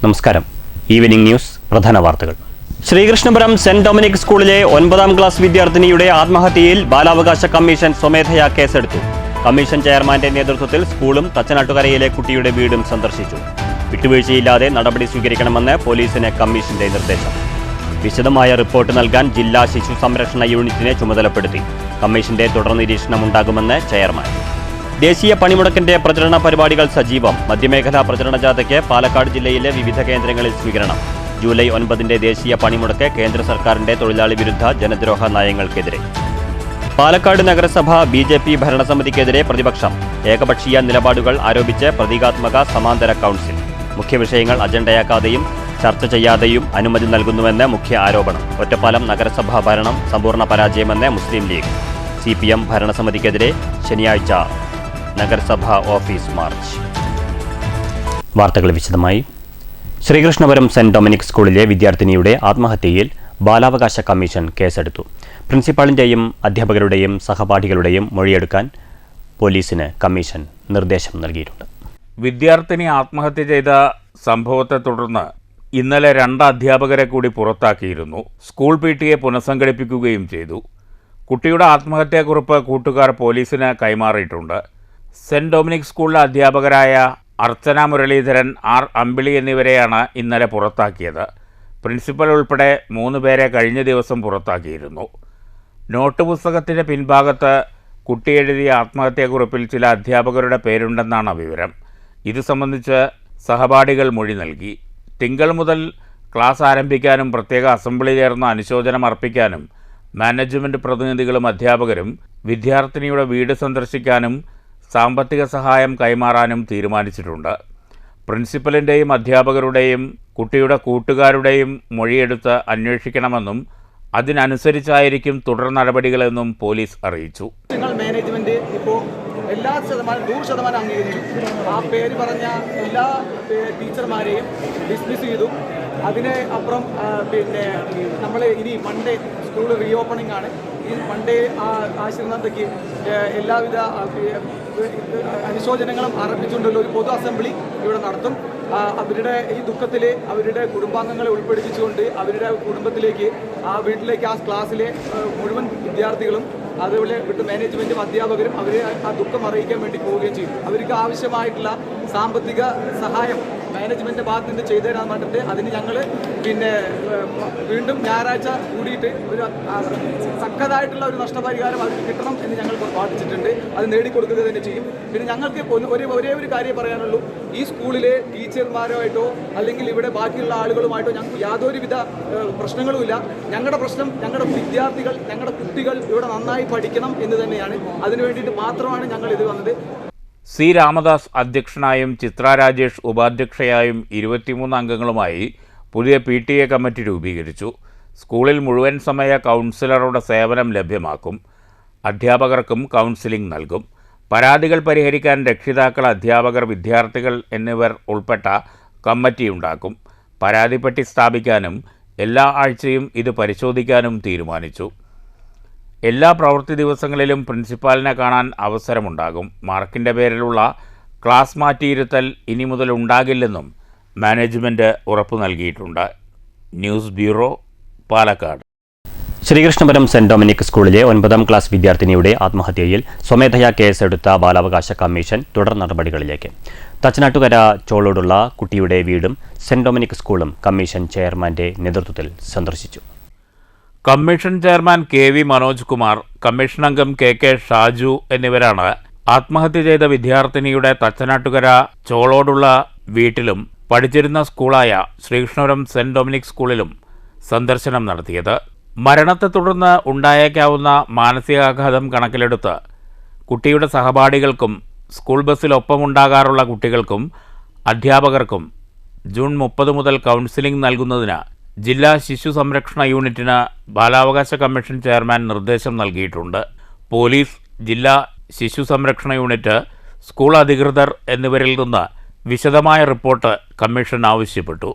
നമസ്കാരം. Evening news പ്രധാന വാർത്തകൾ. ശ്രീകൃഷ്ണപുരം സെന്റ് ഡൊമിനിക് സ്കൂളിലെ 9ാം ക്ലാസ് വിദ്യാർത്ഥിനിയുടെ ആത്മഹത്യയിൽ ബാലാവകാശ കമ്മീഷൻ സ്വമേധയാ കേസെടുത്തു. കമ്മീഷൻ ചെയർമാന്റെ നേതൃത്വത്തിൽ സ്കൂളും തച്ചനാട്ടുകരയിലെ കുട്ടിയുടെ വീടും സന്ദർശിച്ചു. വിട്ടുവീഴ്ചയില്ലാതെ നടപടി സ്വീകരിക്കണമെന്ന് പോലീസിന് കമ്മീഷന്റെ നിർദ്ദേശം. വിശദമായ റിപ്പോർട്ട് നൽകാൻ ജില്ലാ ശിശു സംരക്ഷണ യൂണിറ്റിനെ ചുമതലപ്പെടുത്തി. കമ്മീഷന്റെ തുടർ നിരീക്ഷണമുണ്ടാകുമെന്ന് ചെയർമാൻ. ദേശീയ പണിമുടക്കിന്റെ പ്രചരണ പരിപാടികൾ സജീവം. മധ്യമേഖലാ പ്രചരണ ജാഥയ്ക്ക് പാലക്കാട് ജില്ലയിലെ വിവിധ കേന്ദ്രങ്ങളിൽ സ്വീകരണം. ജൂലൈ 9 ദേശീയ പണിമുടക്ക് കേന്ദ്ര സർക്കാരിന്റെ തൊഴിലാളി വിരുദ്ധ ജനദ്രോഹ നയങ്ങൾക്കെതിരെ. പാലക്കാട് നഗരസഭ BJP ഭരണസമിതിക്കെതിരെ പ്രതിപക്ഷം. ഏകപക്ഷീയ നിലപാടുകൾ ആരോപിച്ച് പ്രതീകാത്മക സമാന്തര കൗൺസിൽ. മുഖ്യവിഷയങ്ങൾ അജണ്ടയാക്കാതെയും ചർച്ച ചെയ്യാതെയും അനുമതി നൽകുന്നുവെന്ന് മുഖ്യ ആരോപണം. ഒറ്റപ്പാലം നഗരസഭാ ഭരണം സമ്പൂർണ്ണ പരാജയമെന്ന് മുസ്ലിം ലീഗ്. CPM ഭരണസമിതിക്കെതിരെ ശനിയാഴ്ച നഗരസഭാ ഓഫീസ് മാർച്ച്. വാർത്തകൾ വിശദമായി. ശ്രീകൃഷ്ണപുരം സെന്റ് ഡൊമിനിക് സ്കൂളിലെ വിദ്യാർത്ഥിനിയുടെ ആത്മഹത്യയിൽ ബാലാവകാശ കമ്മീഷൻ കേസെടുത്തു. പ്രിൻസിപ്പാളിന്റെയും അധ്യാപകരുടെയും സഹപാഠികളുടെയും മൊഴിയെടുക്കാൻ പോലീസിന് കമ്മീഷൻ നിർദ്ദേശം നൽകിയിട്ടുണ്ട്. വിദ്യാർത്ഥിനി ആത്മഹത്യ ചെയ്ത സംഭവത്തെ തുടർന്ന് ഇന്നലെ 2 അധ്യാപകരെ കൂടി പുറത്താക്കിയിരുന്നു. സ്കൂൾ PTA പുനഃസംഘടിപ്പിക്കുകയും ചെയ്തു. കുട്ടിയുടെ ആത്മഹത്യാക്കുറിപ്പ് കൂട്ടുകാർ പോലീസിന് കൈമാറിയിട്ടുണ്ട്. സെന്റ് ഡൊമിനിക് സ്കൂളിലെ അധ്യാപകരായ അർച്ചന മുരളീധരൻ, R അമ്പിളി എന്നിവരെയാണ് ഇന്നലെ പുറത്താക്കിയത്. പ്രിൻസിപ്പൽ ഉൾപ്പെടെ 3 പേരെ കഴിഞ്ഞ ദിവസം പുറത്താക്കിയിരുന്നു. നോട്ട് പുസ്തകത്തിൻ്റെ പിൻഭാഗത്ത് കുട്ടി എഴുതിയ ആത്മഹത്യാക്കുറിപ്പിൽ ചില അധ്യാപകരുടെ പേരുണ്ടെന്നാണ് വിവരം. ഇത് സംബന്ധിച്ച് സഹപാഠികൾ മൊഴി നൽകി. തിങ്കൾ മുതൽ ക്ലാസ് ആരംഭിക്കാനും പ്രത്യേക അസംബ്ലി ചേർന്ന് അനുശോചനം അർപ്പിക്കാനും മാനേജ്മെൻറ്റ് പ്രതിനിധികളും അധ്യാപകരും വിദ്യാർത്ഥിനിയുടെ വീട് സന്ദർശിക്കാനും സാമ്പത്തിക സഹായം കൈമാറാനും തീരുമാനിച്ചിട്ടുണ്ട്. പ്രിൻസിപ്പലിൻ്റെയും അധ്യാപകരുടെയും കുട്ടിയുടെ കൂട്ടുകാരുടെയും മൊഴിയെടുത്ത് അന്വേഷിക്കണമെന്നും അതിനനുസരിച്ചായിരിക്കും തുടർ നടപടികളെന്നും പോലീസ് അറിയിച്ചു. മാനേജ്മെന്റ് ഇപ്പോൾ എല്ലാ 100% അംഗീകരിച്ചു. ആ പേര് പറഞ്ഞ എല്ലാ ടീച്ചർമാരെയും ഡിസ്മിസ് ചെയ്തു. അതിന് അപ്പുറം നമ്മൾ ഇനി മൺഡേ സ്കൂൾ റീഓപ്പണിംഗ് ആണ്. ഈ മൺഡേ ആശ്രിതയ്ക്ക് എല്ലാവിധ അനുശോചനങ്ങളും ആരംഭിച്ചുകൊണ്ടുള്ള ഒരു പൊതു അസംബ്ലി ഇവിടെ നടത്തും. അവരുടെ ഈ ദുഃഖത്തിൽ അവരുടെ കുടുംബാംഗങ്ങളെ ഉൾപ്പെടുത്തിച്ചുകൊണ്ട് അവരുടെ കുടുംബത്തിലേക്ക് ആ വീട്ടിലേക്ക് ആ ക്ലാസ്സിലെ മുഴുവൻ വിദ്യാർത്ഥികളും അതുപോലെ വിട്ട് മാനേജ്മെൻറ്റും അധ്യാപകരും അവരെ ആ ദുഃഖം അറിയിക്കാൻ വേണ്ടി പോവുകയും ചെയ്യും. അവർക്ക് ആവശ്യമായിട്ടുള്ള സാമ്പത്തിക സഹായം മാനേജ്മെൻറ്റിൻ്റെ ഭാഗത്ത് നിന്ന് ചെയ്തു തരാൻ വേണ്ടിയിട്ട് അതിന് ഞങ്ങൾ വീണ്ടും ഞായറാഴ്ച കൂടിയിട്ട് ഒരു തക്കതായിട്ടുള്ള ഒരു നഷ്ടപരിഹാരം അവർക്ക് കിട്ടണം എന്ന് ഞങ്ങൾ പ്രാർത്ഥിച്ചിട്ടുണ്ട്. അത് നേടിക്കൊടുക്കുക തന്നെ ചെയ്യും. പിന്നെ ഞങ്ങൾക്ക് ഒരേ ഒരു കാര്യം പറയാനുള്ളൂ. ഈ സ്കൂളിലെ ടീച്ചർമാരുമായിട്ടോ അല്ലെങ്കിൽ ഇവിടെ ബാക്കിയുള്ള ആളുകളുമായിട്ടോ ഞങ്ങൾക്ക് യാതൊരുവിധ പ്രശ്നങ്ങളുമില്ല. ഞങ്ങളുടെ പ്രശ്നം ഞങ്ങളുടെ വിദ്യാർത്ഥികൾ, ഞങ്ങളുടെ കുട്ടികൾ ഇവിടെ നന്നായി പഠിക്കണം എന്ന് തന്നെയാണ്. അതിനു വേണ്ടിയിട്ട് മാത്രമാണ് ഞങ്ങൾ ഇത് വന്നത്. C രാമദാസ് അധ്യക്ഷനായും ചിത്ര രാജേഷ് ഉപാധ്യക്ഷയായും 23 അംഗങ്ങളുമായി പുതിയ PTA കമ്മിറ്റി രൂപീകരിച്ചു. സ്കൂളിൽ മുഴുവൻ സമയ കൗൺസിലറുടെ സേവനം ലഭ്യമാക്കും. അധ്യാപകർക്കും കൗൺസിലിംഗ് നൽകും. പരാതികൾ പരിഹരിക്കാൻ രക്ഷിതാക്കൾ, അധ്യാപകർ, വിദ്യാർത്ഥികൾ എന്നിവർ ഉൾപ്പെട്ട കമ്മിറ്റിയുണ്ടാക്കും. പരാതിപ്പെട്ടി സ്ഥാപിക്കാനും എല്ലാ ആഴ്ചയും ഇത് പരിശോധിക്കാനും തീരുമാനിച്ചു. എല്ലാ പ്രവൃത്തി ദിവസങ്ങളിലും പ്രിൻസിപ്പാലിനെ കാണാൻ അവസരമുണ്ടാകും. മാർക്കിൻ്റെ പേരിലുള്ള ക്ലാസ് മാറ്റിയിരുത്തൽ ഇനി മുതൽ ഉണ്ടാകില്ലെന്നും മാനേജ്മെൻറ്റ് ഉറപ്പു നൽകിയിട്ടുണ്ട്. News bureau, Palakkad. Sreekrishnapuram saint Dominic സ്കൂളിലെ 9ാം ക്ലാസ് വിദ്യാർത്ഥിനിയുടെ ആത്മഹത്യയിൽ സ്വമേധയാ കേസെടുത്ത ബാലാവകാശ കമ്മീഷൻ തുടർ നടപടികളിലേക്ക്. തച്ചനാട്ടുകര ചോളോടുള്ള കുട്ടിയുടെ വീടും സെന്റ് ഡൊമിനിക് സ്കൂളും കമ്മീഷൻ ചെയർമാന്റെ നേതൃത്വത്തിൽ സന്ദർശിച്ചു. Commission chairman KV Manoj Kumar, commission അംഗം KK ഷാജു എന്നിവരാണ് ആത്മഹത്യ ചെയ്ത വിദ്യാർത്ഥിനിയുടെ തച്ചനാട്ടുകര ചോളോടുള്ള വീട്ടിലും പഠിച്ചിരുന്ന സ്കൂളായ ശ്രീകൃഷ്ണപുരം സെന്റ് ഡൊമിനിക് സ്കൂളിലും സന്ദർശനം നടത്തിയത്. മരണത്തെ തുടർന്ന് ഉണ്ടായേക്കാവുന്ന മാനസികാഘാതം കണക്കിലെടുത്ത് കുട്ടിയുടെ സഹപാഠികൾക്കും സ്കൂൾ ബസ്സിൽ ഒപ്പമുണ്ടാകാറുള്ള കുട്ടികൾക്കും അധ്യാപകർക്കും ജൂൺ 30 മുതൽ കൗൺസിലിംഗ് നൽകുന്നതിന് ജില്ലാ ശിശു സംരക്ഷണ യൂണിറ്റിന് ബാലാവകാശ കമ്മീഷൻ ചെയർമാൻ നിർദ്ദേശം നൽകിയിട്ടുണ്ട്. പോലീസ്, ജില്ലാ ശിശു സംരക്ഷണ യൂണിറ്റ്, സ്കൂൾ അധികൃതർ എന്നിവരിൽ നിന്ന് വിശദമായ റിപ്പോർട്ട് കമ്മീഷൻ ആവശ്യപ്പെട്ടു.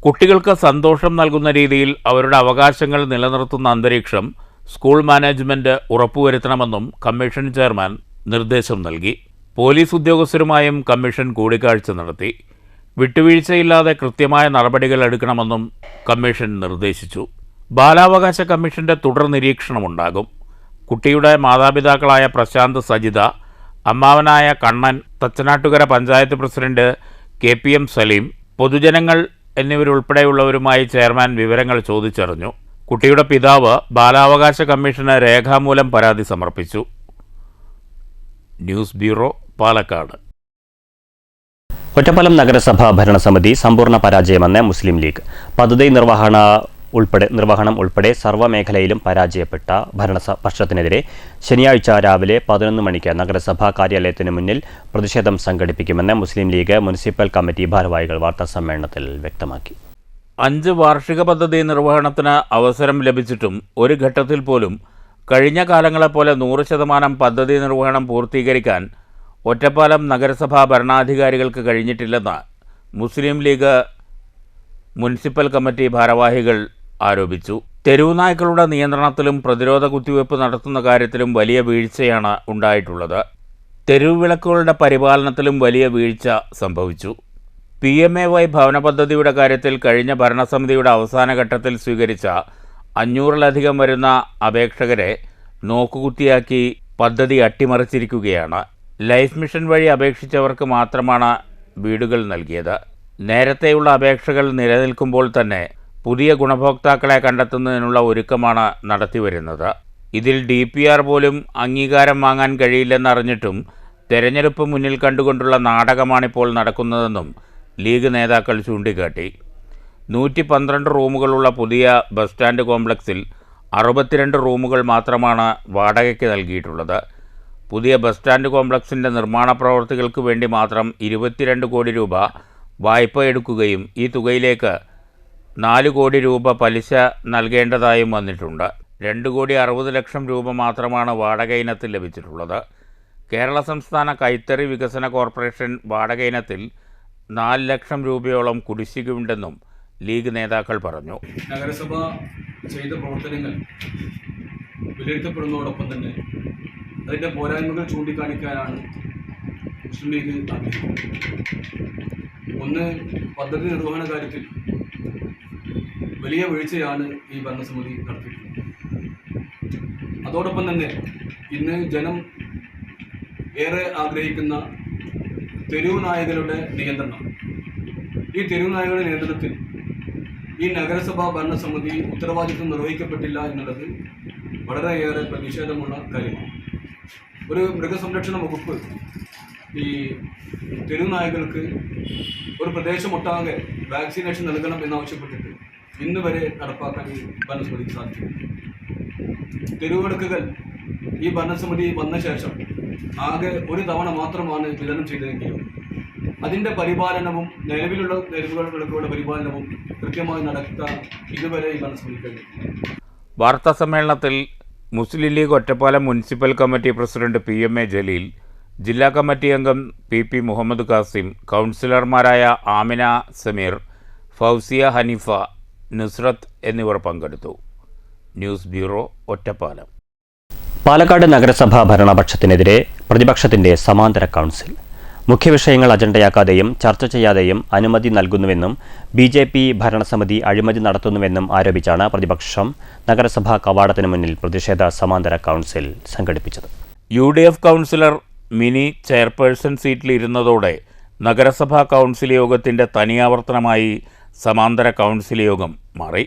കുട്ടികൾക്ക് സന്തോഷം നൽകുന്ന രീതിയിൽ അവരുടെ അവകാശങ്ങൾ നിലനിർത്തുന്ന അന്തരീക്ഷം സ്കൂൾ മാനേജ്മെൻറ്റ് ഉറപ്പുവരുത്തണമെന്നും കമ്മീഷൻ ചെയർമാൻ നിർദ്ദേശം നൽകി. പോലീസ് ഉദ്യോഗസ്ഥരുമായും കമ്മീഷൻ കൂടിക്കാഴ്ച നടത്തി. വിട്ടുവീഴ്ചയില്ലാതെ കൃത്യമായ നടപടികൾ എടുക്കണമെന്നും കമ്മീഷൻ നിർദ്ദേശിച്ചു. ബാലാവകാശ കമ്മീഷന്റെ തുടർ നിരീക്ഷണമുണ്ടാകും. കുട്ടിയുടെ മാതാപിതാക്കളായ പ്രശാന്ത്, സജിത, അമ്മാവനായ കണ്ണൻ, തച്ചനാട്ടുകര പഞ്ചായത്ത് പ്രസിഡന്റ് KPM സലീം, പൊതുജനങ്ങൾ എന്നിവരുൾപ്പെടെയുള്ളവരുമായി ചെയർമാൻ വിവരങ്ങൾ ചോദിച്ചറിഞ്ഞു. കുട്ടിയുടെ പിതാവ് ബാലാവകാശ കമ്മീഷന് രേഖാമൂലം പരാതി സമർപ്പിച്ചു. News bureau, Palakkad. ഒറ്റപ്പാലം നഗരസഭ ഭരണസമിതി സമ്പൂർണ്ണ പരാജയമെന്ന് മുസ്ലിം ലീഗ്. പദ്ധതി നിർവഹണം ഉൾപ്പെടെ സർവ്വമേഖലയിലും പരാജയപ്പെട്ട ഭരണപക്ഷത്തിനെതിരെ ശനിയാഴ്ച രാവിലെ 11 മണിക്ക് നഗരസഭാ കാര്യാലയത്തിന് മുന്നിൽ പ്രതിഷേധം സംഘടിപ്പിക്കുമെന്ന് മുസ്ലിം ലീഗ് മുനിസിപ്പൽ കമ്മിറ്റി ഭാരവാഹികൾ വാർത്താസമ്മേളനത്തിൽ വ്യക്തമാക്കി. 5 വാർഷിക പദ്ധതി നിർവഹണത്തിന് അവസരം ലഭിച്ചിട്ടും ഒരു ഘട്ടത്തിൽ പോലും കഴിഞ്ഞ കാലങ്ങളെപ്പോലെ 100% പദ്ധതി നിർവഹണം പൂർത്തീകരിക്കാൻ ഒറ്റപ്പാലം നഗരസഭാ ഭരണാധികാരികൾക്ക് കഴിഞ്ഞിട്ടില്ലെന്ന് മുസ്ലിം ലീഗ് മുനിസിപ്പൽ കമ്മിറ്റി ഭാരവാഹികൾ ആരോപിച്ചു. തെരുവുനായ്ക്കളുടെ നിയന്ത്രണത്തിലും പ്രതിരോധ കുത്തിവയ്പ് നടത്തുന്ന കാര്യത്തിലും വലിയ വീഴ്ചയാണ് ഉണ്ടായിട്ടുള്ളത്. തെരുവ് വിളക്കുകളുടെ പരിപാലനത്തിലും വലിയ വീഴ്ച സംഭവിച്ചു. PMAY ഭവന പദ്ധതിയുടെ കാര്യത്തിൽ കഴിഞ്ഞ ഭരണസമിതിയുടെ അവസാന ഘട്ടത്തിൽ സ്വീകരിച്ച 500-ലധികം വരുന്ന അപേക്ഷകരെ നോക്കുകുത്തിയാക്കി പദ്ധതി അട്ടിമറിച്ചിരിക്കുകയാണ്. ലൈഫ് മിഷൻ വഴി അപേക്ഷിച്ചവർക്ക് മാത്രമാണ് വീടുകൾ നൽകിയത്. നേരത്തെയുള്ള അപേക്ഷകൾ നിലനിൽക്കുമ്പോൾ തന്നെ പുതിയ ഗുണഭോക്താക്കളെ കണ്ടെത്തുന്നതിനുള്ള ഒരുക്കമാണ് നടത്തിവരുന്നത്. ഇതിൽ DPR പോലും അംഗീകാരം വാങ്ങാൻ കഴിയില്ലെന്നറിഞ്ഞിട്ടും തെരഞ്ഞെടുപ്പ് മുന്നിൽ കണ്ടുകൊണ്ടുള്ള നാടകമാണിപ്പോൾ നടക്കുന്നതെന്നും ലീഗ് നേതാക്കൾ ചൂണ്ടിക്കാട്ടി. 112 റൂമുകളുള്ള പുതിയ ബസ് സ്റ്റാൻഡ് കോംപ്ലക്സിൽ 62 റൂമുകൾ മാത്രമാണ് വാടകയ്ക്ക് നൽകിയിട്ടുള്ളത്. പുതിയ ബസ് സ്റ്റാൻഡ് കോംപ്ലക്സിൻ്റെ നിർമ്മാണ പ്രവൃത്തികൾക്ക് വേണ്ടി മാത്രം 22 കോടി രൂപ വായ്പ എടുക്കുകയും ഈ തുകയിലേക്ക് 4 കോടി രൂപ പലിശ നൽകേണ്ടതായും വന്നിട്ടുണ്ട്. 2,60,00,000 രൂപ മാത്രമാണ് വാടക ഇനത്തിൽ ലഭിച്ചിട്ടുള്ളത്. കേരള സംസ്ഥാന കൈത്തറി വികസന കോർപ്പറേഷൻ വാടക ഇനത്തിൽ 4 ലക്ഷം രൂപയോളം കുടിശ്ശികയുണ്ടെന്നും ലീഗ് നേതാക്കൾ പറഞ്ഞു. നഗരസഭ ചെയ്ത പ്രവർത്തനങ്ങൾ വിലയിരുത്തപ്പെടുന്നതോടൊപ്പം തന്നെ അതിൻ്റെ പോരായ്മകൾ ചൂണ്ടിക്കാണിക്കാനാണ് മുസ്ലിം ലീഗ് ആഗ്രഹിക്കുന്നത്. ഒന്ന്, പദ്ധതി നിർവഹണ കാര്യത്തിൽ വലിയ വീഴ്ചയാണ് ഈ ഭരണസമിതി നടത്തിയിട്ടുള്ളത്. അതോടൊപ്പം തന്നെ ഇന്ന് ജനം ഏറെ ആഗ്രഹിക്കുന്ന തെരുവ് നായകളുടെ നിയന്ത്രണം, ഈ തെരുവ് നായകളുടെ നിയന്ത്രണത്തിൽ ഈ നഗരസഭാ ഭരണസമിതി ഉത്തരവാദിത്വം നിർവഹിക്കപ്പെട്ടില്ല എന്നുള്ളത് വളരെയേറെ പ്രതിഷേധമുള്ള കാര്യമാണ്. ഒരു മൃഗസംരക്ഷണ വകുപ്പ് ഈ തെരുവ് നായകൾക്ക് ഒരു പ്രദേശമൊട്ടാകെ വാക്സിനേഷൻ നൽകണം എന്നാവശ്യപ്പെട്ടിട്ട് ഇന്ന് വരെ നടപ്പാക്കാൻ ഈ ഭരണസമിതിക്ക് സാധിക്കും. തെരുവിളക്കുകൾ ഈ ഭരണസമിതി വന്ന ശേഷം ആകെ ഒരു തവണ മാത്രമാണ് വിതരണം ചെയ്തതെങ്കിലും അതിൻ്റെ പരിപാലനവും നിലവിലുള്ള തെരുവുകളുടെ പരിപാലനവും കൃത്യമായി നടത്താൻ ഇതുവരെ ഈ ഭരണസമിതി കഴിഞ്ഞു. വാർത്താ സമ്മേളനത്തിൽ Muslim League Ottapalam municipal committee president PMA Jaleel, ജില്ലാ കമ്മിറ്റി അംഗം PP മുഹമ്മദ് കാസിം, കൗൺസിലർമാരായ ആമിന സമീർ, ഫൗസിയ ഹനീഫ, നുസ്രത്ത് എന്നിവർ പങ്കെടുത്തു. News bureau, Ottapalam. പാലക്കാട് നഗരസഭാ ഭരണപക്ഷത്തിനെതിരെ പ്രതിപക്ഷത്തിന്റെ സമാന്തര കൗൺസിൽ. മുഖ്യവിഷയങ്ങൾ അജണ്ടയാക്കാതെയും ചർച്ച ചെയ്യാതെയും അനുമതി നൽകുന്നുവെന്നും BJP ഭരണസമിതി അഴിമതി നടത്തുന്നുവെന്നും ആരോപിച്ചാണ് പ്രതിപക്ഷം നഗരസഭാ കവാടത്തിന് മുന്നിൽ പ്രതിഷേധ സമാന്തര കൗൺസിൽ സംഘടിപ്പിച്ചത്. UDF കൗൺസിലർ മിനി ചെയർപേഴ്സൺ സീറ്റിലിരുന്നതോടെ നഗരസഭാ കൗൺസിൽ യോഗത്തിൻ്റെ തനിയാവർത്തനമായി സമാന്തര കൗൺസിൽ യോഗം മാറി.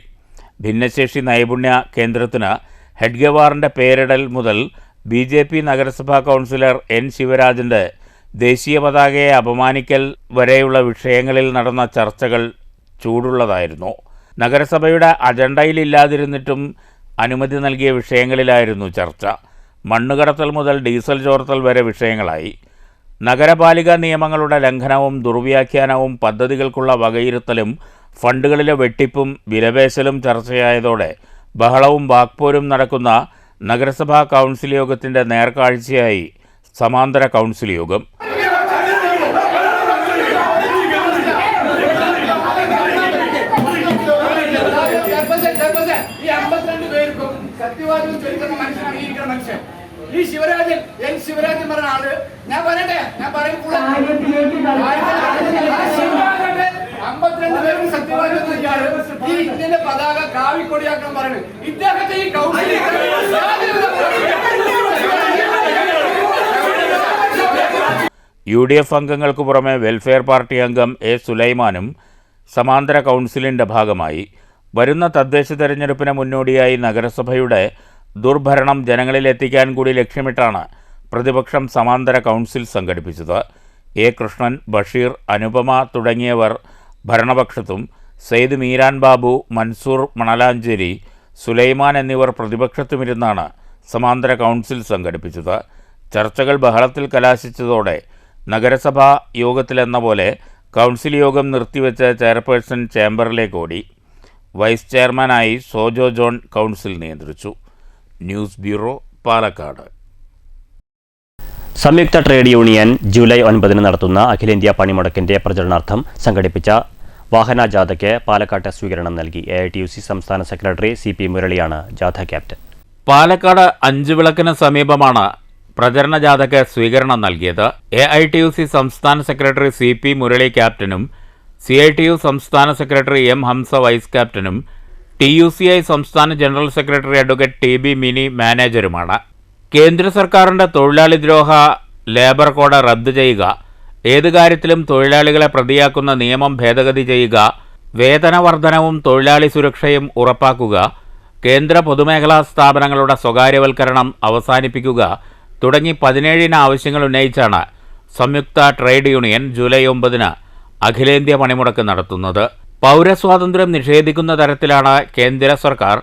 ഭിന്നശേഷി നൈപുണ്യ കേന്ദ്രത്തിന് ഹെഡ്ഗവാറിൻ്റെ പേരിടൽ മുതൽ BJP നഗരസഭാ കൗൺസിലർ N ശിവരാജൻ്റെ ദേശീയ പതാകയെ അപമാനിക്കൽ വരെയുള്ള വിഷയങ്ങളിൽ നടന്ന ചർച്ചകൾ ചൂടുള്ളതായിരുന്നു. നഗരസഭയുടെ അജണ്ടയിലില്ലാതിരുന്നിട്ടും അനുമതി നൽകിയ വിഷയങ്ങളിലായിരുന്നു ചർച്ച. മണ്ണുകടത്തൽ മുതൽ ഡീസൽ ചോർത്തൽ വരെ വിഷയങ്ങളായി. നഗരപാലിക നിയമങ്ങളുടെ ലംഘനവും ദുർവ്യാഖ്യാനവും പദ്ധതികൾക്കുള്ള വകയിരുത്തലും ഫണ്ടുകളിലെ വെട്ടിപ്പും വിലപേശലും ചർച്ചയായതോടെ ബഹളവും വാക്പോരും നടക്കുന്ന നഗരസഭാ കൗൺസിൽ യോഗത്തിൻ്റെ നേർക്കാഴ്ചയായി സമാന്തര കൗൺസിൽ യോഗം. ഈ ശിവരാജൻ N ശിവരാജൻ പറഞ്ഞ ആള് ഞാൻ പറയട്ടെ, ഞാൻ പറയുമ്പോൾ ഈ ഇന്ത്യന്റെ പതാക കാവിക്കൊടിയാക്കാൻ പറയുന്നത് ഇദ്ദേഹത്തെ ഈ കൗൺസിൽ UDF അംഗങ്ങൾക്ക് പുറമെ വെൽഫെയർ പാർട്ടി അംഗം എ സുലൈമാനും സമാന്തര കൗൺസിലിൻ്റെ ഭാഗമായി. വരുന്ന തദ്ദേശ തെരഞ്ഞെടുപ്പിന് മുന്നോടിയായി നഗരസഭയുടെ ദുർഭരണം ജനങ്ങളിലെത്തിക്കാൻ കൂടി ലക്ഷ്യമിട്ടാണ് പ്രതിപക്ഷം സമാന്തര കൗൺസിൽ സംഘടിപ്പിച്ചത്. എ കൃഷ്ണൻ, ബഷീർ, അനുപമ തുടങ്ങിയവർ ഭരണപക്ഷത്തും സെയ്ദ് മീരാൻ ബാബു, മൻസൂർ മണലാഞ്ചേരി, സുലൈമാൻ എന്നിവർ പ്രതിപക്ഷത്തുമിരുന്നാണ് സമാന്തര കൗൺസിൽ സംഘടിപ്പിച്ചത്. ചർച്ചകൾ ബഹളത്തിൽ കലാശിച്ചതോടെ നഗരസഭാ യോഗത്തിലെന്ന പോലെ കൗൺസിൽ യോഗം നിർത്തിവെച്ച് ചെയർപേഴ്സൺ ചേംബറിലേക്ക് ഓടി. വൈസ് ചെയർമാനായി സോജോ ജോൺ കൗൺസിൽ നിയന്ത്രിച്ചു. News bureau, Palakkad. സംയുക്ത ട്രേഡ് യൂണിയൻ ജൂലൈ 9 നടത്തുന്ന അഖിലേന്ത്യാ പണിമുടക്കിന്റെ പ്രചരണാർത്ഥം സംഘടിപ്പിച്ച വാഹന ജാഥയ്ക്ക് പാലക്കാട്ട് സ്വീകരണം നൽകി. AITUC സംസ്ഥാന സെക്രട്ടറി CP മുരളിയാണ് ജാഥ ക്യാപ്റ്റൻ. പാലക്കാട് അഞ്ചുവിളക്കിന് സമീപമാണ് പ്രചരണ ജാഥയ്ക്ക് സ്വീകരണം നൽകിയത്. AITUC സംസ്ഥാന സെക്രട്ടറി CP മുരളി ക്യാപ്റ്റനും CITU സംസ്ഥാന സെക്രട്ടറി M ഹംസ വൈസ് ക്യാപ്റ്റനും TUCI സംസ്ഥാന general secretary advocate TB Mini മാനേജരുമാണ്. കേന്ദ്ര സർക്കാരിൻ്റെ തൊഴിലാളി ദ്രോഹ ലേബർ കോഡ് റദ്ദ് ചെയ്യുക, ഏത് കാര്യത്തിലും തൊഴിലാളികളെ പ്രതിയാക്കുന്ന നിയമം ഭേദഗതി ചെയ്യുക, വേതന വർധനവും തൊഴിലാളി സുരക്ഷയും ഉറപ്പാക്കുക, കേന്ദ്ര പൊതുമേഖലാ സ്ഥാപനങ്ങളുടെ സ്വകാര്യവൽക്കരണം അവസാനിപ്പിക്കുക തുടങ്ങി 17 ആവശ്യങ്ങൾ ഉന്നയിച്ചാണ് സംയുക്ത ട്രേഡ് യൂണിയൻ ജൂലൈ 9 അഖിലേന്ത്യാ പണിമുടക്ക് നടത്തുന്നത്. പൗരസ്വാതന്ത്ര്യം നിഷേധിക്കുന്ന തരത്തിലാണ് കേന്ദ്ര സർക്കാർ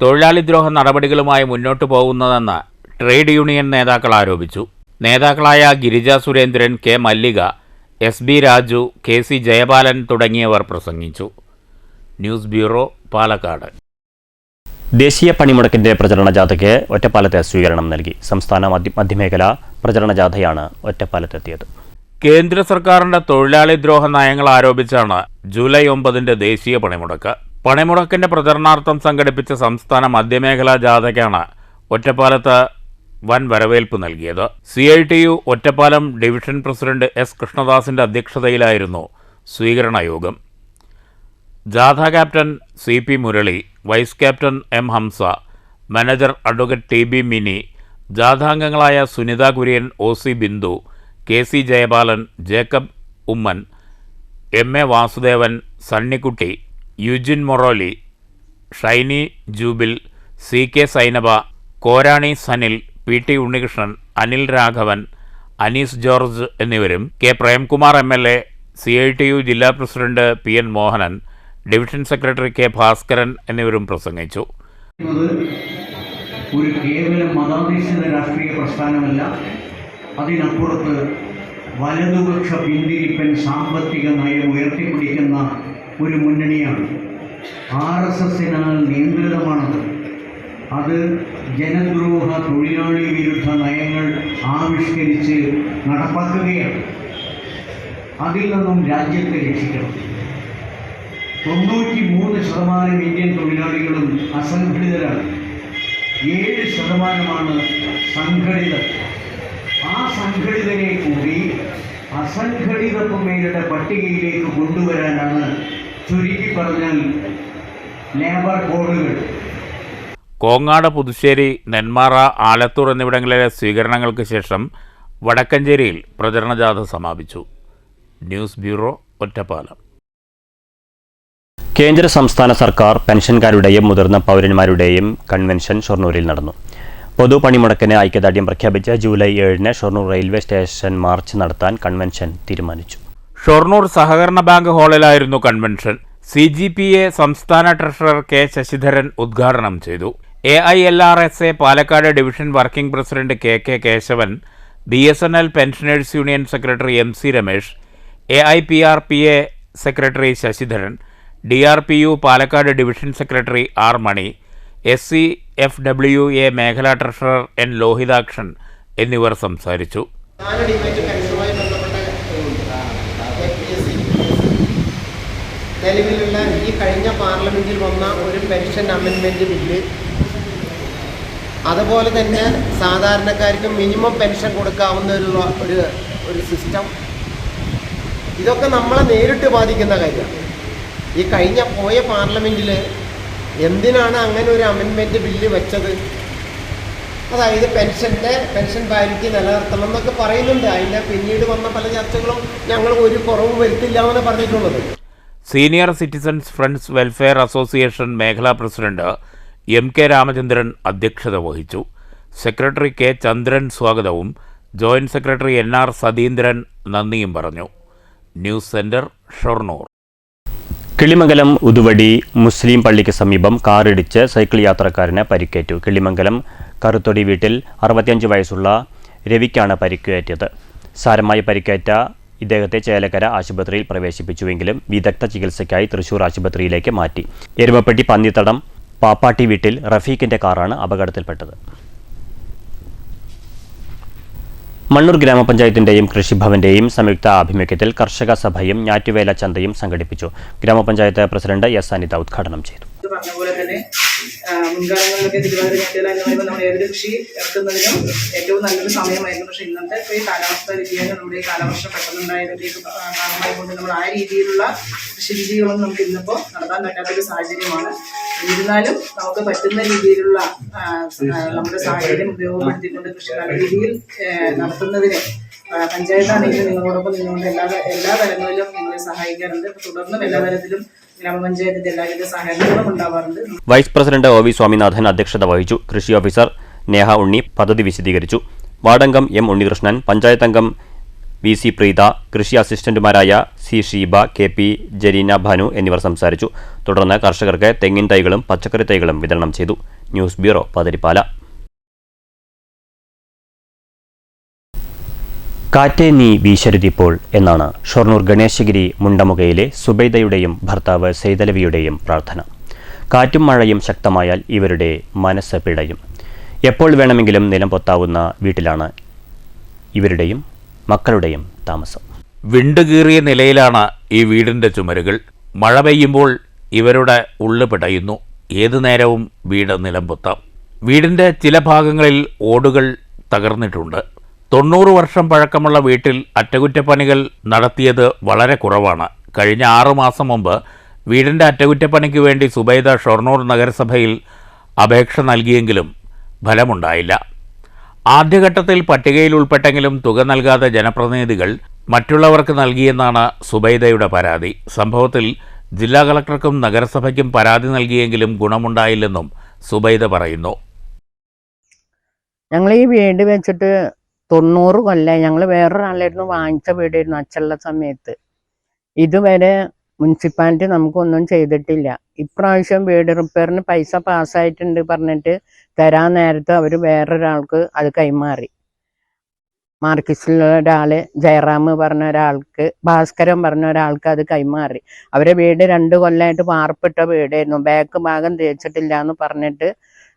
തൊഴിലാളിദ്രോഹ നടപടികളുമായി മുന്നോട്ടു പോകുന്നതെന്ന് ട്രേഡ് യൂണിയൻ നേതാക്കൾ ആരോപിച്ചു. നേതാക്കളായ ഗിരിജ സുരേന്ദ്രൻ, K മല്ലിക, SB രാജു, KC ജയപാലൻ തുടങ്ങിയവർ പ്രസംഗിച്ചു. News bureau, Palakkad. ദേശീയ പണിമുടക്കിന്റെ പ്രചരണ ജാഥയ്ക്ക് ഒറ്റപ്പാലത്ത് സ്വീകരണം നൽകി. സംസ്ഥാന മധ്യമേഖല പ്രചരണ ജാഥയാണ് ഒറ്റപ്പാലത്തെത്തിയത്. കേന്ദ്ര സർക്കാരിന്റെ തൊഴിലാളി ദ്രോഹ നയങ്ങൾ ആരോപിച്ചാണ് ജൂലൈ 9 ദേശീയ പണിമുടക്ക്. പണിമുടക്കിന്റെ പ്രചരണാർത്ഥം സംഘടിപ്പിച്ച സംസ്ഥാന മധ്യമേഖലാ ജാഥയ്ക്കാണ് ഒറ്റപ്പാലത്ത് വൻ വരവേൽപ്പ് നൽകിയത്. CITU Ottapalam division president S കൃഷ്ണദാസിന്റെ അധ്യക്ഷതയിലായിരുന്നു സ്വീകരണ യോഗം. ജാഥ captain CP Murali, vice captain M Hamsa, manager advocate TB Mini, ജാഥാംഗങ്ങളായ Sunitha Kurian, OC Bindu, KC Jayapalan, Jacob Oommen, MA Vasudevan, Sunnykutty, Eugin Moroli, Shiny Jubil, CK Zainaba, Korani Sanil, PT Unnikrishnan, Anil Raghavan, Anees George എന്നിവരും K പ്രേംകുമാർ MLA, CITU ജില്ലാ president PN Mohanan, division secretary K Bhaskaran എന്നിവരും പ്രസംഗിച്ചു. ഒരു കേവലം മതാധിഷ്ഠിത രാഷ്ട്രീയ പ്രസ്ഥാനമല്ല, അതിനപ്പുറത്ത് വലതുപക്ഷ പിന്തിരിപ്പൻ സാമ്പത്തിക നയം ഉയർത്തിപ്പിടിക്കുന്ന ഒരു മുന്നണിയാണ്. RSSനാൽ നിയന്ത്രിതമാണത്. അത് ജനദ്രോഹ തൊഴിലാളി വിരുദ്ധ നയങ്ങൾ ആവിഷ്കരിച്ച് നടപ്പാക്കുകയാണ്. അതിൽ നിന്നും രാജ്യത്തെ രക്ഷിക്കണം. 93% ഇന്ത്യൻ തൊഴിലാളികളും അസംഘടിതരാണ്. 7% സംഘടിതർ. ആ സംഘടിതരെ കൂടി അസംഘടിതരുടെ പട്ടികയിലേക്ക് കൊണ്ടുവരാനാണ് ചുരുക്കി പറഞ്ഞാൽ ലേബർ കോഡുകൾ. കോങ്ങാട്, പുതുശ്ശേരി, നെന്മാറ, ആലത്തൂർ എന്നിവിടങ്ങളിലെ സ്വീകരണങ്ങൾക്ക് ശേഷം വടക്കഞ്ചേരിയിൽ പ്രചരണ ജാഥ സമാപിച്ചു. News bureau, Ottapalam. കേന്ദ്ര സംസ്ഥാന സർക്കാർ പെൻഷൻകാരുടെയും മുതിർന്ന പൗരന്മാരുടെയും കൺവെൻഷൻ ഷൊർണൂരിൽ നടന്നു. പൊതുപണിമുടക്കിന് ഐക്യദാർഢ്യം പ്രഖ്യാപിച്ച July 7 Shoranur railway station march നടത്താൻ കൺവെൻഷൻ തീരുമാനിച്ചു. ഷൊർണൂർ സഹകരണ ബാങ്ക് ഹാളിലായിരുന്നു കൺവെൻഷൻ. CGPA സംസ്ഥാന ട്രഷറർ K ശശിധരൻ ഉദ്ഘാടനം ചെയ്തു. AILRSA Palakkad division working president KK Kesavan, BSNL pensioners union secretary MC Ramesh, AIPRPA secretary Sasidharan, DRPU Palakkad division secretary R Mani, SCFWA മേഖലാ ട്രഷറർ N ലോഹിതാക്ഷൻ എന്നിവർ സംസാരിച്ചു. നിലവിലുള്ള ഈ കഴിഞ്ഞ പാർലമെൻറ്റിൽ വന്ന ഒരു പെൻഷൻ അമെൻമെൻറ്റ് ബില്ല്, അതുപോലെ തന്നെ സാധാരണക്കാർക്ക് മിനിമം പെൻഷൻ കൊടുക്കാവുന്ന ഒരു സിസ്റ്റം, ഇതൊക്കെ നമ്മളെ നേരിട്ട് ബാധിക്കുന്ന കാര്യമാണ്. ഈ പോയ പാർലമെൻറ്റിൽ എന്തിനാണ് അങ്ങനെ ഒരു അമെൻമെൻറ്റ് ബില്ല് വെച്ചത്? അതായത് പെൻഷൻ പാരിറ്റി നിലനിർത്തണം എന്നൊക്കെ പറയുന്നുണ്ട്. അതിൻ്റെ പിന്നീട് വന്ന പല ചർച്ചകളും ഞങ്ങൾ ഒരു കുറവും വരുത്തില്ല എന്നാണ് പറഞ്ഞിട്ടുള്ളത്. Senior citizens friends welfare association മേഖലാ പ്രസിഡന്റ് MK രാമചന്ദ്രൻ അധ്യക്ഷത വഹിച്ചു. സെക്രട്ടറി K ചന്ദ്രൻ സ്വാഗതവും ജോയിന്റ് സെക്രട്ടറി NR സതീന്ദ്രൻ നന്ദിയും പറഞ്ഞു. News centre, Shoranur. കിളിമംഗലം ഉതുവടി മുസ്ലിം പള്ളിക്ക് സമീപം കാറിടിച്ച് സൈക്കിൾ യാത്രക്കാരന് പരിക്കേറ്റു. കിളിമംഗലം കറുത്തൊടി വീട്ടിൽ 65 വയസ്സുള്ള രവിക്കാണ് പരിക്കേറ്റത്. സാരമായി പരിക്കേറ്റ ഇദ്ദേഹത്തെ ചേലക്കര ആശുപത്രിയിൽ പ്രവേശിപ്പിച്ചുവെങ്കിലും വിദഗ്ധ ചികിത്സയ്ക്കായി തൃശൂർ ആശുപത്രിയിലേക്ക് മാറ്റി. എരുമപ്പെട്ടി പന്നിത്തടം പാപ്പാട്ടി വീട്ടിൽ റഫീഖിന്റെ കാറാണ് അപകടത്തിൽപ്പെട്ടത്. മണ്ണൂർ ഗ്രാമപഞ്ചായത്തിന്റെയും കൃഷിഭവന്റെയും സംയുക്ത ആഭിമുഖ്യത്തിൽ കർഷക സഭയും ഞാറ്റുവേല ചന്തയും സംഘടിപ്പിച്ചു. ഗ്രാമപഞ്ചായത്ത് പ്രസിഡന്റ് S അനിത ഉദ്ഘാടനം ചെയ്തു. പറഞ്ഞ പോലെ തന്നെ മുൻകാലങ്ങളിലൊക്കെ തിരുവാതിര ഞാറ്റുവേല എന്ന് പറയുമ്പോൾ നമ്മൾ ഏതൊരു കൃഷി ഇറക്കുന്നതിനും ഏറ്റവും നല്ലൊരു സമയമായിരുന്നു. പക്ഷേ ഇന്നത്തെ ഈ കാലാവസ്ഥാ വ്യതിയാനം, നമ്മുടെ ഈ കാലവർഷം പെട്ടെന്നുണ്ടായതിൻ്റെ ഭാഗമായി കൊണ്ട് നമ്മൾ ആ രീതിയിലുള്ള കൃഷി രീതികളൊന്നും നമുക്ക് ഇന്നിപ്പോൾ നടത്താൻ പറ്റാത്തൊരു സാഹചര്യമാണ്. എന്നിരുന്നാലും നമുക്ക് പറ്റുന്ന രീതിയിലുള്ള നമ്മുടെ സാഹചര്യം ഉപയോഗപ്പെടുത്തിക്കൊണ്ട് കൃഷി നല്ല രീതിയിൽ നടത്തുന്നതിന് പഞ്ചായത്താണെങ്കിലും നിങ്ങളോടൊപ്പം നിന്നുകൊണ്ട് എല്ലാ തലങ്ങളിലും നിങ്ങളെ സഹായിക്കാറുണ്ട്. തുടർന്നും എല്ലാ തരത്തിലും ഗ്രാമപഞ്ചായത്തിന്റെ എല്ലാവിധ സഹായങ്ങളും ഉണ്ടാവാറുണ്ട്. വൈസ് പ്രസിഡന്റ് OV സ്വാമിനാഥൻ അധ്യക്ഷത വഹിച്ചു. കൃഷി ഓഫീസർ നേഹ ഉണ്ണി പദ്ധതി വിശദീകരിച്ചു. വാർഡംഗം M ഉണ്ണികൃഷ്ണൻ, പഞ്ചായത്ത് അംഗം VC പ്രീത, കൃഷി അസിസ്റ്റന്റുമാരായ C ഷീബ, KP ജരീന ഭാനു എന്നിവർ സംസാരിച്ചു. തുടർന്ന് കർഷകർക്ക് തെങ്ങിൻ തൈകളും പച്ചക്കറി തൈകളും വിതരണം ചെയ്തു. News bureau, Pathirippala. കാറ്റേ നീ വീശരുതിപ്പോൾ എന്നാണ് ഷൊർണൂർ ഗണേശഗിരി മുണ്ടമുകയിലെ സുബൈദയുടെയും ഭർത്താവ് സെയ്തലവിയുടെയും പ്രാർത്ഥന. കാറ്റും മഴയും ശക്തമായാൽ ഇവരുടെ മനസ്സ് പിടയും. എപ്പോൾ വേണമെങ്കിലും നിലം പൊത്താവുന്ന വീട്ടിലാണ് ഇവരുടെയും മക്കളുടെയും താമസം. വിണ്ടുകീറിയ നിലയിലാണ് ഈ വീടിൻ്റെ ചുമരുകൾ. മഴ പെയ്യുമ്പോൾ ഇവരുടെ ഉള്ളു പിടയുന്നു. ഏതു നേരവും വീട് നിലം പൊത്താം. വീടിൻ്റെ ചില ഭാഗങ്ങളിൽ ഓടുകൾ തകർന്നിട്ടുണ്ട്. 90 വർഷം പഴക്കമുള്ള വീട്ടിൽ അറ്റകുറ്റപ്പണികൾ നടത്തിയത് വളരെ കുറവാണ്. കഴിഞ്ഞ 6 മാസം മുമ്പ് വീടിൻ്റെ അറ്റകുറ്റപ്പണിക്ക് വേണ്ടി സുബൈദ ഷൊർണൂർ നഗരസഭയിൽ അപേക്ഷ നൽകിയെങ്കിലും ഫലമുണ്ടായില്ല. ആദ്യഘട്ടത്തിൽ പട്ടികയിൽ ഉൾപ്പെട്ടെങ്കിലും തുക നൽകാതെ ജനപ്രതിനിധികൾ മറ്റുള്ളവർക്ക് നൽകിയെന്നാണ് സുബൈദയുടെ പരാതി. സംഭവത്തിൽ ജില്ലാ കളക്ടർക്കും നഗരസഭയ്ക്കും പരാതി നൽകിയെങ്കിലും ഗുണമുണ്ടായില്ലെന്നും സുബൈദ പറയുന്നു. ഞങ്ങൾ ഈ വീട് വെച്ചിട്ട് 90 കൊല്ലം ഞങ്ങൾ വേറൊരാളായിരുന്നു വാങ്ങിച്ച വീടായിരുന്നു അച്ഛനുള്ള സമയത്ത്. ഇതുവരെ മുനിസിപ്പാലിറ്റി നമുക്കൊന്നും ചെയ്തിട്ടില്ല. ഇപ്രാവശ്യം വീട് റിപ്പയറിന് പൈസ പാസ്സായിട്ടുണ്ട് പറഞ്ഞിട്ട് തരാൻ നേരത്ത് അവർ വേറൊരാൾക്ക് അത് കൈമാറി. മാർക്കിസ്റ്റിലുള്ള ഒരാൾ, ജയറാം പറഞ്ഞ ഒരാൾക്ക്, ഭാസ്കരൻ പറഞ്ഞ ഒരാൾക്ക് അത് കൈമാറി. അവരെ വീട് 2 കൊല്ലമായിട്ട് വാർപ്പിട്ട വീടായിരുന്നു. ബാക്ക് ഭാഗം തേച്ചിട്ടില്ല എന്ന് പറഞ്ഞിട്ട്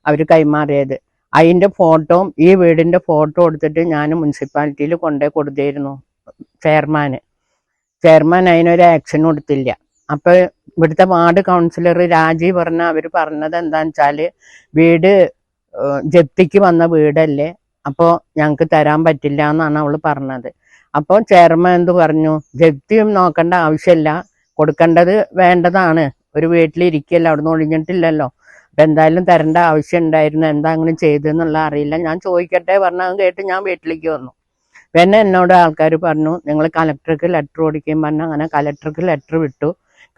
അവർ കൈമാറിയത്. അതിൻ്റെ ഫോട്ടോയും ഈ വീടിൻ്റെ ഫോട്ടോ എടുത്തിട്ട് ഞാൻ മുനിസിപ്പാലിറ്റിയിൽ കൊണ്ടുപോയി കൊടുത്തിരുന്നു ചെയർമാൻ അതിനൊരു ആക്ഷൻ കൊടുത്തില്ല. അപ്പോൾ ഇവിടുത്തെ വാർഡ് കൗൺസിലർ രാജി പറഞ്ഞ അവർ പറഞ്ഞത് എന്താണെന്ന് വെച്ചാൽ വീട് ജപ്തിക്ക് വന്ന വീടല്ലേ, അപ്പോൾ ഞങ്ങൾക്ക് തരാൻ പറ്റില്ല എന്നാണ് അവൾ പറഞ്ഞത്. അപ്പോൾ ചെയർമാൻ എന്ത് പറഞ്ഞു, ജപ്തിയും നോക്കേണ്ട ആവശ്യമില്ല, കൊടുക്കേണ്ടത് വേണ്ടതാണ്. ഒരു വീട്ടിലിരിക്കല്ലോ, അവിടെ നിന്ന് ഒഴിഞ്ഞിട്ടില്ലല്ലോ, അപ്പം എന്തായാലും തരേണ്ട ആവശ്യം ഉണ്ടായിരുന്നു. എന്താ അങ്ങനെ ചെയ്തെന്നുള്ള അറിയില്ല, ഞാൻ ചോദിക്കട്ടെ പറഞ്ഞാൽ അത് കേട്ട് ഞാൻ വീട്ടിലേക്ക് വന്നു. പിന്നെ എന്നോട് ആൾക്കാർ പറഞ്ഞു നിങ്ങൾ കലക്ടർക്ക് ലെറ്റർ കൊടുക്കുകയും പറഞ്ഞു. അങ്ങനെ കലക്ടർക്ക് ലെറ്റർ വിട്ടു.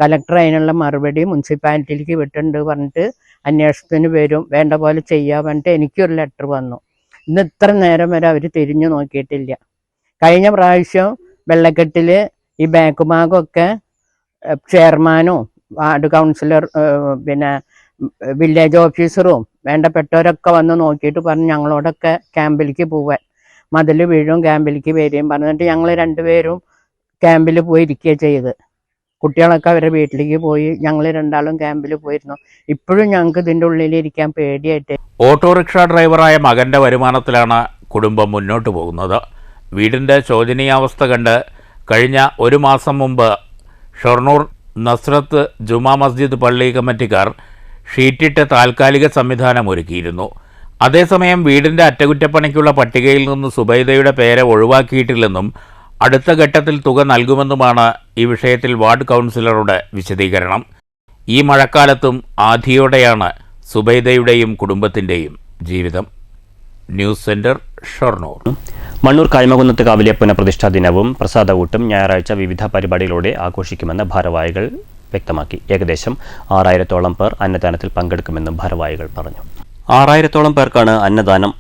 കലക്ടർ അതിനുള്ള മറുപടി മുനിസിപ്പാലിറ്റിയിലേക്ക് വിട്ടിട്ടുണ്ട് പറഞ്ഞിട്ട് അന്വേഷണത്തിന് വരും, വേണ്ട പോലെ ചെയ്യാൻ പറഞ്ഞിട്ട് എനിക്കൊരു ലെറ്റർ വന്നു. ഇന്ന് ഇത്ര നേരം വരെ അവർ തിരിഞ്ഞു നോക്കിയിട്ടില്ല. കഴിഞ്ഞ പ്രാവശ്യം വെള്ളക്കെട്ടിൽ ഈ ബാക്ക് ഭാഗമൊക്കെ ചെയർമാനും വാർഡ് കൗൺസിലർ പിന്നെ വില്ലേജ് ഓഫീസറും വേണ്ടപ്പെട്ടവരൊക്കെ വന്ന് നോക്കിയിട്ട് പറഞ്ഞു ഞങ്ങളോടൊക്കെ ക്യാമ്പിലേക്ക് പോവാൻ, മതിൽ വീഴും ക്യാമ്പിലേക്ക് വരികയും പറഞ്ഞിട്ട് ഞങ്ങൾ 2 പേരും ക്യാമ്പിൽ പോയി ഇരിക്കുകയാണ് ചെയ്ത്. കുട്ടികളൊക്കെ അവരുടെ വീട്ടിലേക്ക് പോയി, ഞങ്ങൾ 2 ആളും ക്യാമ്പിൽ പോയിരുന്നു. ഇപ്പോഴും ഞങ്ങൾക്ക് ഇതിൻ്റെ ഉള്ളിലിരിക്കാൻ പേടിയായിട്ട്. ഓട്ടോറിക്ഷ ഡ്രൈവറായ മകൻ്റെ വരുമാനത്തിലാണ് കുടുംബം മുന്നോട്ട് പോകുന്നത്. വീടിൻ്റെ ശോചനീയാവസ്ഥ കണ്ട് കഴിഞ്ഞ 1 മാസം മുമ്പ് ഷൊർണൂർ നസ്രത്ത് ജുമാ മസ്ജിദ് പള്ളി കമ്മിറ്റിക്കാർ ഷീറ്റിട്ട് താൽക്കാലിക സംവിധാനം ഒരുക്കിയിരുന്നു. അതേസമയം വീടിൻ്റെ അറ്റകുറ്റപ്പണിക്കുള്ള പട്ടികയിൽ നിന്ന് സുബൈദയുടെ പേര് ഒഴിവാക്കിയിട്ടില്ലെന്നും അടുത്ത ഘട്ടത്തിൽ തുക നൽകുമെന്നുമാണ് ഈ വിഷയത്തിൽ വാർഡ് കൗൺസിലറുടെ വിശദീകരണം. ഈ മഴക്കാലത്തും ആധിയോടെയാണ് സുബൈദയുടെയും കുടുംബത്തിൻ്റെയും ജീവിതം. News centre, Shoranur. മണ്ണൂർ കായ്മകുന്നത്ത് കാവിലെ പുനഃപ്രതിഷ്ഠാ ദിനവും പ്രസാദകൂട്ടും ഞായറാഴ്ച വിവിധ പരിപാടികളോടെ ആഘോഷിക്കുമെന്ന് ഭാരവാഹികൾ വ്യക്തമാക്കി. ഏകദേശം 6000-ഓളം പേർ അന്നദാനത്തിൽ പങ്കെടുക്കുമെന്നും ഭാരവാഹികൾ പറഞ്ഞു. 6000-ഓളം പേർക്കാണ് അന്നദാനം.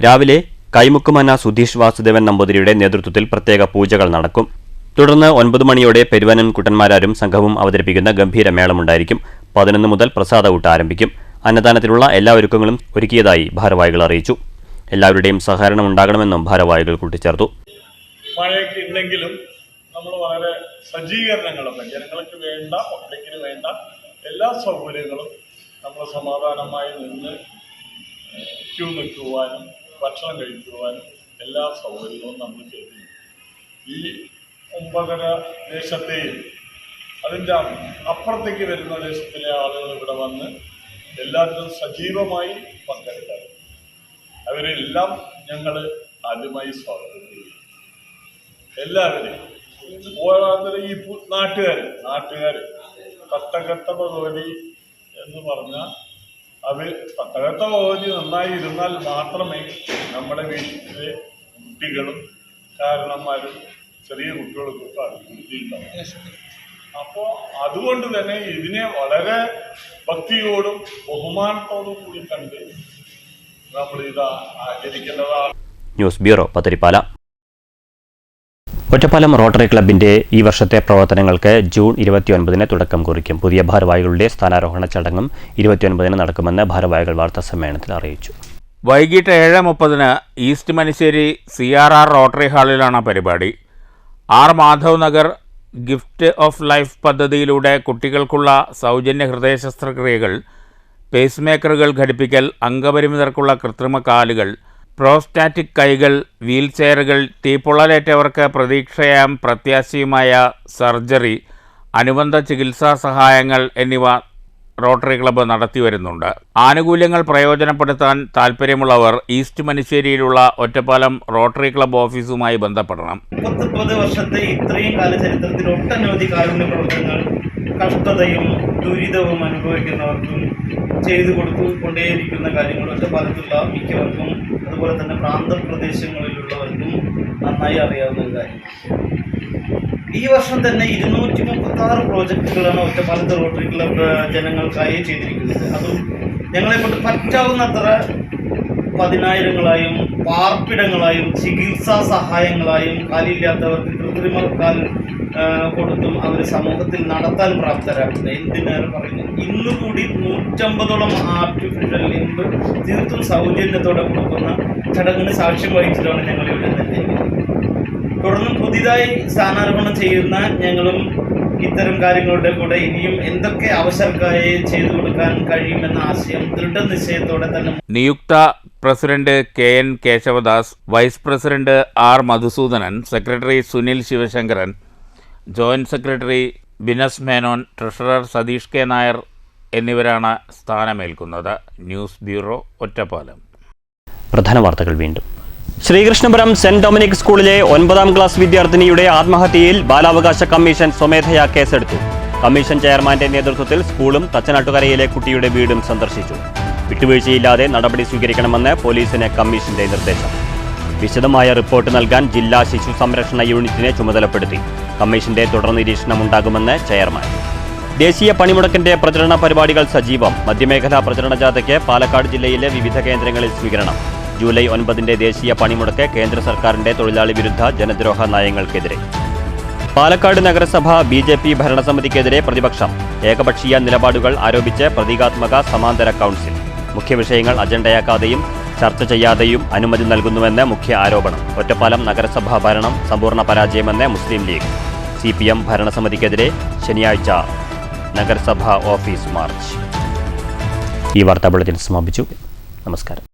രാവിലെ കൈമുക്കുമന സുധീഷ് വാസുദേവൻ നമ്പൂതിരിയുടെ നേതൃത്വത്തിൽ പ്രത്യേക പൂജകൾ നടക്കും. തുടർന്ന് 9 മണിയോടെ പെരുവനൻ കുട്ടന്മാരാരും സംഘവും അവതരിപ്പിക്കുന്ന ഗംഭീര മേളമുണ്ടായിരിക്കും. 11 മുതൽ പ്രസാദകൂട്ട് ആരംഭിക്കും. അന്നദാനത്തിനുള്ള എല്ലാ ഒരുക്കങ്ങളും ഒരുക്കിയതായി ഭാരവാഹികൾ അറിയിച്ചു. എല്ലാവരുടെയും സഹകരണം ഉണ്ടാകണമെന്നും ഭാരവാഹികൾ കൂട്ടിച്ചേർത്തു. മഴയൊക്കെ ഉണ്ടെങ്കിലും നമ്മൾ വളരെ സജ്ജീകരണങ്ങളൊക്കെ ജനങ്ങൾക്ക് വേണ്ട, പബ്ലിക്കിന് വേണ്ട എല്ലാ സൗകര്യങ്ങളും നമ്മൾ സമാധാനമായി നിന്ന് ക്യൂ നിൽക്കുവാനും ഭക്ഷണം കഴിക്കുവാനും എല്ലാ സൗകര്യങ്ങളും നമ്മൾ ചെയ്തിട്ടുണ്ട്. ഈ 9.5 ദേശത്തെയും അതിൻ്റെ അപ്പുറത്തേക്ക് വരുന്ന ദേശത്തിലെ ആളുകൾ ഇവിടെ വന്ന് എല്ലാത്തിനും സജീവമായി പങ്കെടുക്കാറ്. അവരെല്ലാം ഞങ്ങൾ ആദ്യമായി സ്വാഗതം ചെയ്യും. എല്ലാവരെയും ഓരോരുത്തരും ഈ നാട്ടുകാർ തട്ടകത്ത ഭഗവതി എന്ന് പറഞ്ഞാൽ അത് തട്ടകത്ത ഭഗവതി നന്നായി ഇരുന്നാൽ മാത്രമേ നമ്മുടെ വീട്ടിലെ കുട്ടികളും കാരണന്മാരും ചെറിയ കുട്ടികൾക്കൊക്കെ ബുദ്ധിയുണ്ടാവും. അപ്പോൾ അതുകൊണ്ട് തന്നെ ഇതിനെ വളരെ ഭക്തിയോടും ബഹുമാനത്തോടും കൂടി കണ്ട് നമ്മളിത് ആചരിക്കേണ്ടതാണ്. News bureau, Pathirippala. Ottapalam rotary ക്ലബിന്റെ ഈ വർഷത്തെ പ്രവർത്തനങ്ങൾക്ക് ജൂൺ 29-ന് തുടക്കം കുറിക്കും. പുതിയ ഭാരവാഹികളുടെ സ്ഥാനാരോഹണ ചടങ്ങും 29-ന് നടക്കുമെന്ന് ഭാരവാഹികൾ വാർത്താസമ്മേളനത്തിൽ അറിയിച്ചു. വൈകിട്ട് 7:30-ന് ഈസ്റ്റ് മനശ്ശേരി CRR റോട്ടറി ഹാളിലാണ് പരിപാടി. R Madhav Nagar gift of life പദ്ധതിയിലൂടെ കുട്ടികൾക്കുള്ള സൗജന്യ ഹൃദയ ശസ്ത്രക്രിയകൾ, പേസ് മേക്കറുകൾ ഘടിപ്പിക്കൽ, അംഗപരിമിതർക്കുള്ള കൃത്രിമ കാലുകൾ, പ്രോസ്റ്റാറ്റിക് കൈകൾ, വീൽ ചെയറുകൾ, തീപ്പൊള്ളലേറ്റവർക്ക് പ്രതീക്ഷയാം പ്രത്യാശയുമായ സർജറി, അനുബന്ധ ചികിത്സാ സഹായങ്ങൾ എന്നിവ റോട്ടറി ക്ലബ്ബ് നടത്തിവരുന്നുണ്ട്. ആനുകൂല്യങ്ങൾ പ്രയോജനപ്പെടുത്താൻ താൽപ്പര്യമുള്ളവർ ഈസ്റ്റ് മനശ്ശേരിയിലുള്ള ഒറ്റപ്പാലം റോട്ടറി ക്ലബ്ബ് ഓഫീസുമായി ബന്ധപ്പെടണം. 30 വർഷത്തെ ഇത്രയും കാല ചരിത്രത്തിൽ ഒട്ടനവധി കാരുണ്യ പ്രവർത്തനങ്ങൾ കഷ്ടതയും ദുരിതവും അനുഭവിക്കുന്നവർക്കും ചെയ്തു കൊടുത്തുകൊണ്ടേയിരിക്കുന്ന കാര്യങ്ങൾ ഒറ്റപ്പാലത്തുള്ള മിക്കവർക്കും അതുപോലെ തന്നെ പ്രാന്തപ്രദേശങ്ങളിലുള്ളവർക്കും നന്നായി അറിയാവുന്ന ഒരു കാര്യം. ഈ വർഷം തന്നെ 236 പ്രോജക്റ്റുകളാണ് ഒറ്റപ്പാലത്ത് റോട്ടറി ക്ലബ്ബ് ജനങ്ങൾക്കായി ചെയ്തിരിക്കുന്നത്. അതും ഞങ്ങളെക്കൊണ്ട് പറ്റാവുന്നത്ര 10,000-ങ്ങളായും പാർപ്പിടങ്ങളായും ചികിത്സാ സഹായങ്ങളായും കാലില്ലാത്തവർക്ക് കൃത്രിമ കാൽ കൊടുത്തും അവർ സമൂഹത്തിൽ നടത്താൻ പ്രാപ്തരാക്കുന്നത്. എന്തിനേറെ പറയുന്നു, ഇന്നുകൂടി 150ഓളം ആർട്ടിഫിഷ്യൽ ലിംബ് തീർത്തും സൗജന്യത്തോടെ കൊടുക്കുന്ന ചടങ്ങിന് സാക്ഷ്യം വഹിച്ചിട്ടാണ് ഞങ്ങളിവിടെ എത്തിയിരിക്കുന്നത്. തുടർന്നും പുതിയതായി സ്ഥാനാരോഹണം ചെയ്യുന്ന ഞങ്ങളും ഇത്തരം കാര്യങ്ങളുടെ കൂടെ ഇനിയും എന്തൊക്കെ അവസരക്കായി ചെയ്തു കൊടുക്കാൻ കഴിയുമെന്ന ആശയം ദൃഢനിശ്ചയത്തോടെ തന്നെ. നിയുക്ത president KN Keshavadas, vice president R Madhusoodanan, secretary Sunil Sivasankaran, joint secretary Binas Menon, treasurer Satheesh K Nair എന്നിവരാണ് സ്ഥാനമേൽക്കുന്നത്. News bureau, Ottapalam. പ്രധാന വാർത്തകൾ വീണ്ടും. ശ്രീകൃഷ്ണപുരം സെന്റ് ഡൊമിനിക് സ്കൂളിലെ 9ാം ക്ലാസ് വിദ്യാർത്ഥിനിയുടെ ആത്മഹത്യയിൽ ബാലാവകാശ കമ്മീഷൻ സ്വമേധയാ കേസെടുത്തു. കമ്മീഷൻ ചെയർമാന്റെ നേതൃത്വത്തിൽ സ്കൂളും തച്ചനാട്ടുകരയിലെ കുട്ടിയുടെ വീടും സന്ദർശിച്ചു. വിട്ടുവീഴ്ചയില്ലാതെ നടപടി സ്വീകരിക്കണമെന്ന് പോലീസിന് കമ്മീഷന്റെ നിർദ്ദേശം. വിശദമായ റിപ്പോർട്ട് നൽകാൻ ജില്ലാ ശിശു സംരക്ഷണ യൂണിറ്റിനെ ചുമതലപ്പെടുത്തി. കമ്മീഷന്റെ തുടർ നിരീക്ഷണം ഉണ്ടാകുമെന്ന് ചെയർമാൻ. ദേശീയ പണിമുടക്കിന്റെ പ്രചരണ പരിപാടികൾ സജീവം. മധ്യമേഖലാ പ്രചരണ ജാഥയ്ക്ക് പാലക്കാട് ജില്ലയിലെ വിവിധ കേന്ദ്രങ്ങളിൽ സ്വീകരണം. ജൂലൈ 9-ന്റെ ദേശീയ പണിമുടക്ക് കേന്ദ്ര സർക്കാരിന്റെ തൊഴിലാളി വിരുദ്ധ ജനദ്രോഹ നയങ്ങൾക്കെതിരെ. പാലക്കാട് നഗരസഭ BJP ഭരണസമിതിക്കെതിരെ പ്രതിപക്ഷം. ഏകപക്ഷീയ നിലപാടുകൾ ആരോപിച്ച് പ്രതീകാത്മക സമാന്തര കൗൺസിൽ. മുഖ്യ വിഷയങ്ങൾ അജണ്ടയാക്കാതെയും ചർച്ച ചെയ്യാതെയും അനുമതി നൽകുന്നുവെന്ന് മുഖ്യ ആരോപണം. ഒറ്റപ്പാലം നഗരസഭാ ഭരണം സമ്പൂർണ്ണ പരാജയമെന്ന് മുസ്ലിം ലീഗ്. CPM ഭരണസമിതിക്കെതിരെ ശനിയാഴ്ച നഗരസഭാ ഓഫീസ് മാർച്ച്. ഈ വാർത്താ ബുള്ളറ്റിൻ സമാപിച്ചു. നമസ്കാരം.